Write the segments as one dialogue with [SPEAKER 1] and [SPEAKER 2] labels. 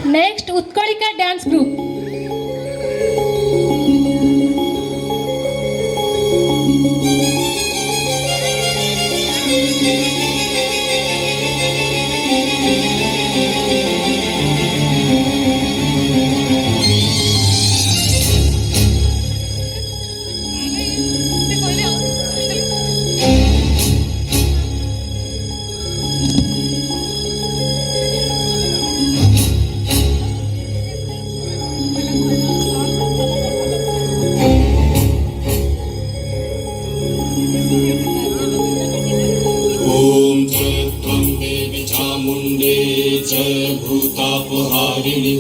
[SPEAKER 1] Next उत्कळिका dance group.
[SPEAKER 2] जय भूतापहारिणी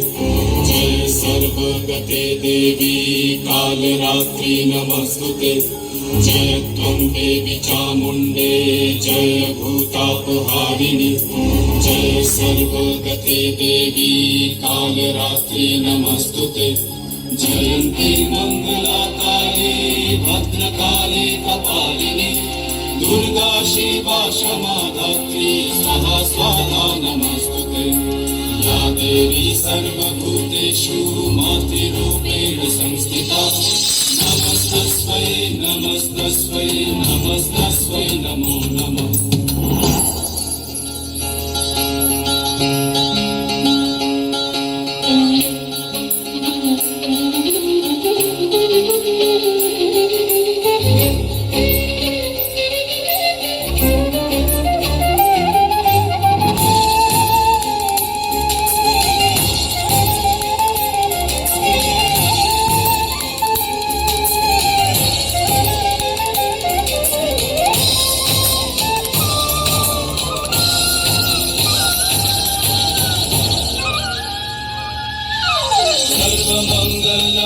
[SPEAKER 2] जय सर्वगते देवी कालरात्रि नमस्तुते. जय त्वं देवी चामुण्डे जय भूतापहारिणी जय सर्वगते देवी कालरात्रि नमस्तुते. जयन्ती मङ्गलाकाले भद्रकाले कपालिनी दुर्गा शिवा क्षमा धात्री स्वाहा स्वाहा नमस्तुते. या देवी सर्वभूतेषु मातृरूपेण संस्थिता नमस्तस्मै नमस्तस्मै नमस्तस्मै नमो नमः.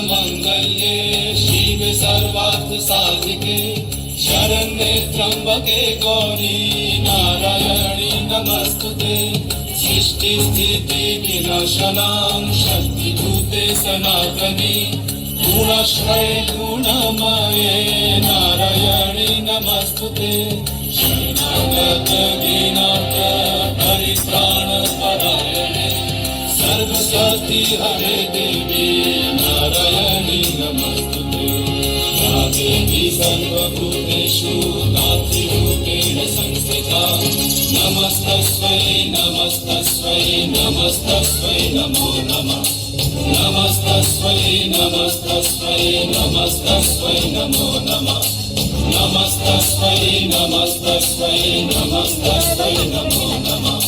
[SPEAKER 2] मंगल्ये शिवे सर्वार्थ साधिके शरण्ये त्र्यंबके गौरी नारायणी नमस्तुते. सृष्टि स्थिति विनाशनां शक्तिभूते सनातनी गुणाश्रये गुणमये नारायणी नमस्तुते. शरणागत दीनार्थ परित्राणपरायणे सर्वशक्ति हरे देवी नारायणी नमस्तुते. या देवी सर्वभूतेषु मातृरूपेण संस्थिता नमस्तस्मै नमस्तस्मै नमस्तस्मै नमो नमः. नमस्तस्मै नमस्तस्मै नमस्तस्मै नमो नमः. नमस्तस्मै नमस्तस्मै नमस्तस्मै नमो नमः.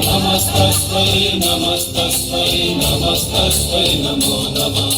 [SPEAKER 2] नमस्तस्मै नमस्तस्मै नमस्तस्मै नमो नमः.